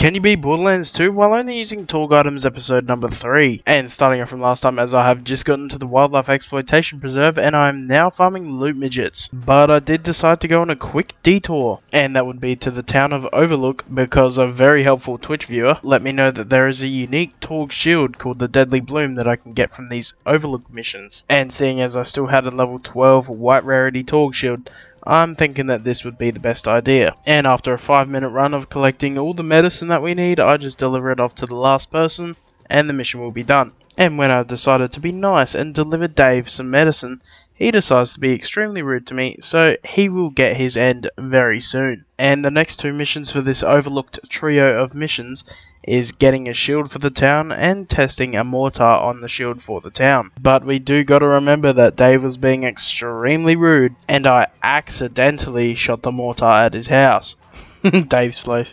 Can you beat Borderlands 2 while only using Torgue items episode number 3? And starting off from last time, as I have just gotten to the wildlife exploitation preserve and I am now farming loot midgets. But I did decide to go on a quick detour, and that would be to the town of Overlook because a very helpful Twitch viewer let me know that there is a unique Torgue shield called the Deadly Bloom that I can get from these Overlook missions. And seeing as I still had a level 12 white rarity Torgue shield, I'm thinking that this would be the best idea. And after a 5-minute run of collecting all the medicine that we need, I just deliver it off to the last person and the mission will be done. And when I decided to be nice and deliver Dave some medicine, he decides to be extremely rude to me, so he will get his end very soon. And the next two missions for this overlooked trio of missions is getting a shield for the town and testing a mortar on the shield for the town. But we do gotta remember that Dave was being extremely rude and I accidentally shot the mortar at his house. Dave's place.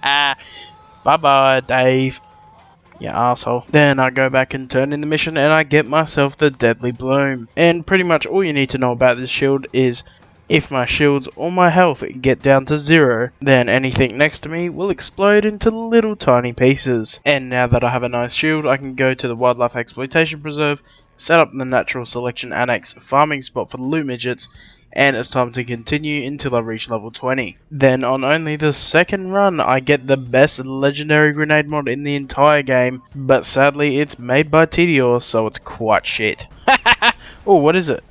Bye bye, Dave. You asshole. Then I go back and turn in the mission and I get myself the Deadly Bloom. And pretty much all you need to know about this shield is if my shields or my health get down to 0, then anything next to me will explode into little tiny pieces. And now that I have a nice shield, I can go to the Wildlife Exploitation Preserve, set up the Natural Selection Annex farming spot for the loot midgets, and it's time to continue until I reach level 20. Then on only the second run, I get the best legendary grenade mod in the entire game, but sadly it's made by TDR, so it's quite shit. Oh, what is it?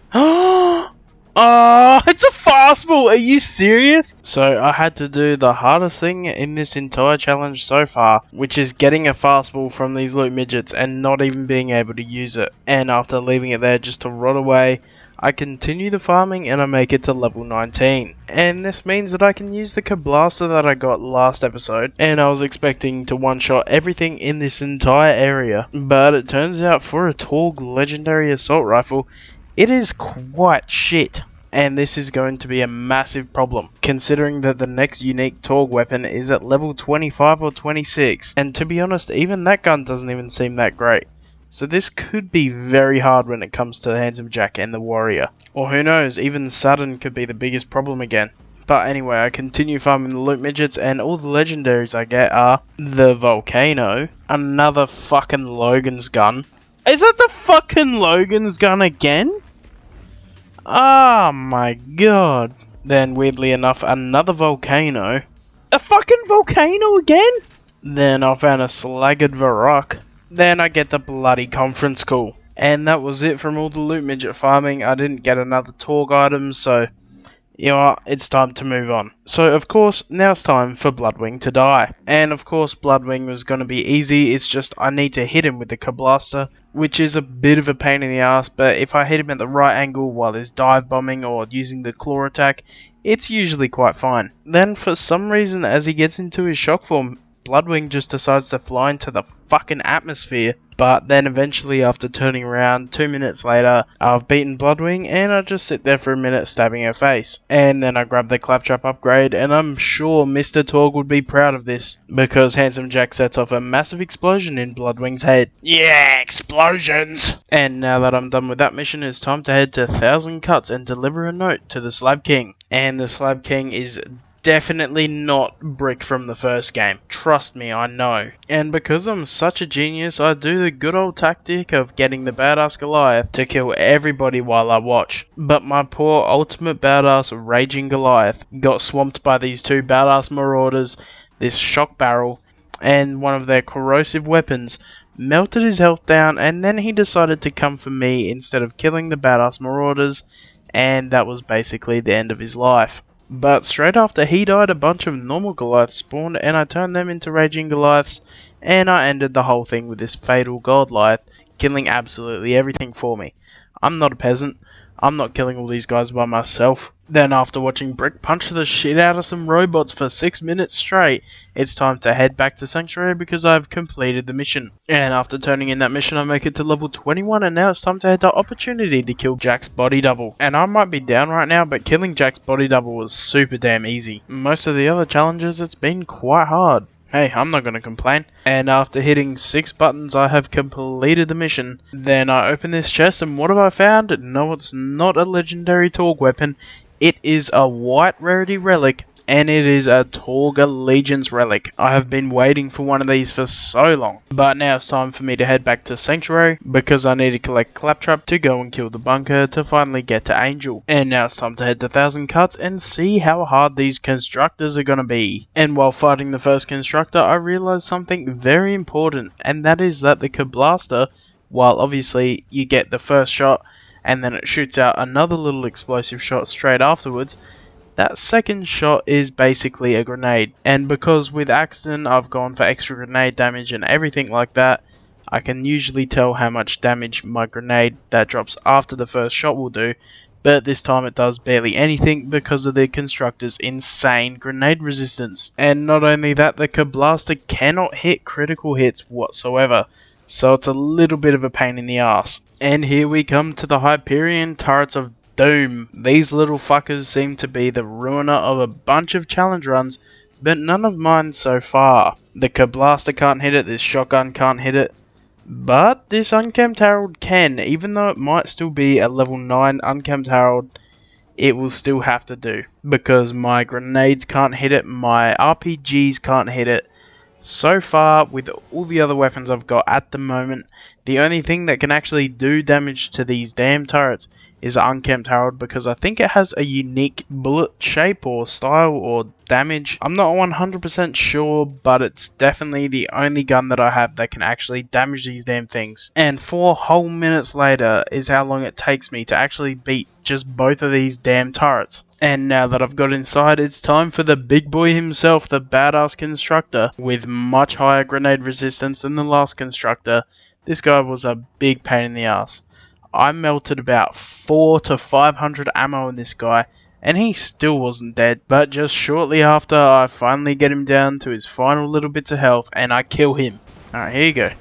Oh, it's a fastball! Are you serious? So I had to do the hardest thing in this entire challenge so far, which is getting a fastball from these loot midgets and not even being able to use it. And after leaving it there just to rot away, I continue the farming and I make it to level 19. And this means that I can use the Blaster that I got last episode, and I was expecting to one-shot everything in this entire area. But it turns out for a Torgue legendary assault rifle, it is quite shit, and this is going to be a massive problem, considering that the next unique Torgue weapon is at level 25 or 26, and to be honest, even that gun doesn't even seem that great. So this could be very hard when it comes to Handsome Jack and the Warrior. Or who knows, even Saturn could be the biggest problem again. But anyway, I continue farming the loot midgets, and all the legendaries I get are the Volcano, another fucking Logan's gun. Is that the fucking Logan's gun again? Oh my god. Then weirdly enough, another Volcano. A fucking Volcano again? Then I found a Slagged Varrock. Then I get the bloody conference call. And that was it from all the loot midget farming. I didn't get another Torgue item, so you know what, it's time to move on. So of course, now it's time for Bloodwing to die. And of course, Bloodwing was going to be easy, it's just I need to hit him with the Blaster, which is a bit of a pain in the ass, but if I hit him at the right angle while he's dive bombing or using the claw attack, it's usually quite fine. Then for some reason, as he gets into his shock form, Bloodwing just decides to fly into the fucking atmosphere. But then eventually, after turning around 2 minutes later, I've beaten Bloodwing and I just sit there for a minute stabbing her face. And then I grab the Claptrap upgrade, and I'm sure Mr. Torgue would be proud of this, because Handsome Jack sets off a massive explosion in Bloodwing's head. Yeah, explosions! And now that I'm done with that mission, it's time to head to 1000 Cuts and deliver a note to the Slab King. And the Slab King is definitely not bricked from the first game. Trust me, I know. And because I'm such a genius, I do the good old tactic of getting the badass Goliath to kill everybody while I watch. But my poor ultimate badass Raging Goliath got swamped by these two badass marauders, this shock barrel, and one of their corrosive weapons melted his health down, and then he decided to come for me instead of killing the badass marauders, and that was basically the end of his life. But straight after he died, a bunch of normal Goliaths spawned, and I turned them into Raging Goliaths, and I ended the whole thing with this fatal Goliath, killing absolutely everything for me. I'm not a peasant. I'm not killing all these guys by myself. Then after watching Brick punch the shit out of some robots for 6 minutes straight, it's time to head back to Sanctuary because I've completed the mission. And after turning in that mission, I make it to level 21, and now it's time to head to Opportunity to kill Jack's body double. And I might be down right now, but killing Jack's body double was super damn easy. Most of the other challenges, it's been quite hard. Hey, I'm not going to complain. And after hitting 6 buttons, I have completed the mission. Then I open this chest, and what have I found? No, it's not a legendary Torgue weapon. It is a white rarity relic and it is a Torgue Legion's relic. I have been waiting for one of these for so long, but now it's time for me to head back to Sanctuary because I need to collect Claptrap to go and kill the bunker to finally get to Angel. And now it's time to head to 1000 Cuts and see how hard these Constructors are going to be. And while fighting the first Constructor, I realized something very important, and that is that the Blaster, while obviously you get the first shot and then it shoots out another little explosive shot straight afterwards, that second shot is basically a grenade. And because with Axton I've gone for extra grenade damage and everything like that, I can usually tell how much damage my grenade that drops after the first shot will do, but this time it does barely anything because of the Constructor's insane grenade resistance. And not only that, the Blaster cannot hit critical hits whatsoever, so it's a little bit of a pain in the ass. And here we come to the Hyperion Turrets of Doom. These little fuckers seem to be the ruiner of a bunch of challenge runs, but none of mine so far. The Blaster can't hit it, this shotgun can't hit it, but this Unkempt Herald can. Even though it might still be a level 9 Unkempt Herald, it will still have to do, because my grenades can't hit it, my RPGs can't hit it. So far, with all the other weapons I've got at the moment, the only thing that can actually do damage to these damn turrets is an Unkempt Herald, because I think it has a unique bullet shape or style or damage. I'm not 100% sure, but it's definitely the only gun that I have that can actually damage these damn things. And 4 whole minutes later is how long it takes me to actually beat just both of these damn turrets. And now that I've got inside, it's time for the big boy himself, the badass Constructor, with much higher grenade resistance than the last Constructor. This guy was a big pain in the ass. I melted about 400 to 500 ammo in this guy, and he still wasn't dead. But just shortly after, I finally get him down to his final little bits of health, and I kill him. Alright, here you go.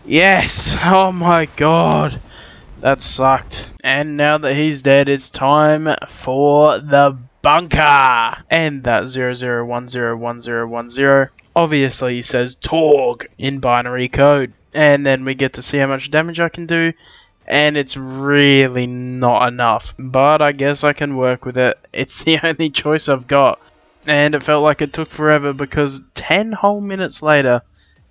Yes! Oh my god! That sucked. And now that he's dead, it's time for the bunker! And that 00101010 obviously says Torgue in binary code. And then we get to see how much damage I can do, and it's really not enough. But I guess I can work with it. It's the only choice I've got. And it felt like it took forever because 10 whole minutes later,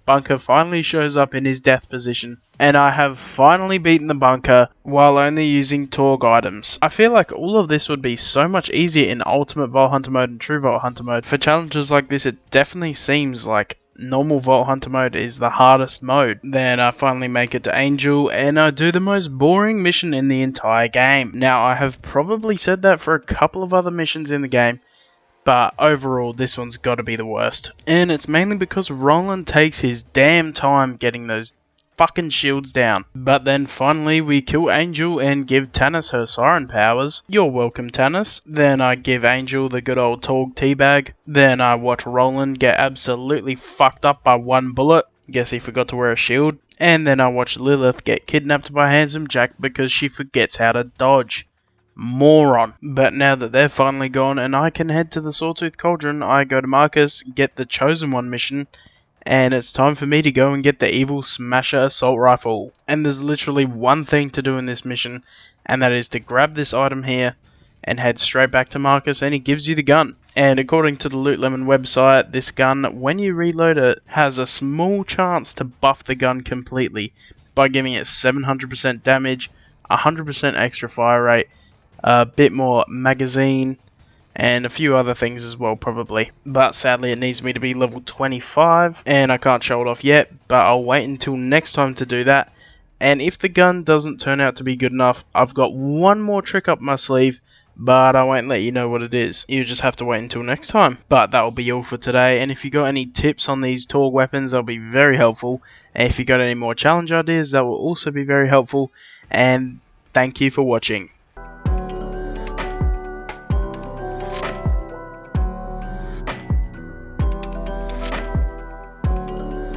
Bunker finally shows up in his death position, and I have finally beaten the Bunker while only using Torgue items. I feel like all of this would be so much easier in Ultimate Vault Hunter mode and True Vault Hunter mode. For challenges like this, it definitely seems like normal Vault Hunter mode is the hardest mode. Then I finally make it to Angel, and I do the most boring mission in the entire game. Now, I have probably said that for a couple of other missions in the game, but overall, this one's got to be the worst. And it's mainly because Roland takes his damn time getting those fucking shields down. But then finally we kill Angel and give Tannis her siren powers. You're welcome, Tannis. Then I give Angel the good old Torgue teabag. Then I watch Roland get absolutely fucked up by one bullet. Guess he forgot to wear a shield. And then I watch Lilith get kidnapped by Handsome Jack because she forgets how to dodge. Moron. But now that they're finally gone and I can head to the Sawtooth Cauldron, I go to Marcus, get the Chosen One mission, and it's time for me to go and get the Evil Smasher Assault Rifle. And there's literally one thing to do in this mission, and that is to grab this item here and head straight back to Marcus, and he gives you the gun. And according to the Loot Lemon website, this gun, when you reload it, has a small chance to buff the gun completely by giving it 700% damage, 100% extra fire rate, a bit more magazine, and a few other things as well probably. But sadly it needs me to be level 25, and I can't show it off yet, but I'll wait until next time to do that. And if the gun doesn't turn out to be good enough, I've got one more trick up my sleeve, but I won't let you know what it is. You just have to wait until next time. But that will be all for today, and if you got any tips on these Torgue weapons, they'll be very helpful. And if you got any more challenge ideas, that will also be very helpful. And thank you for watching.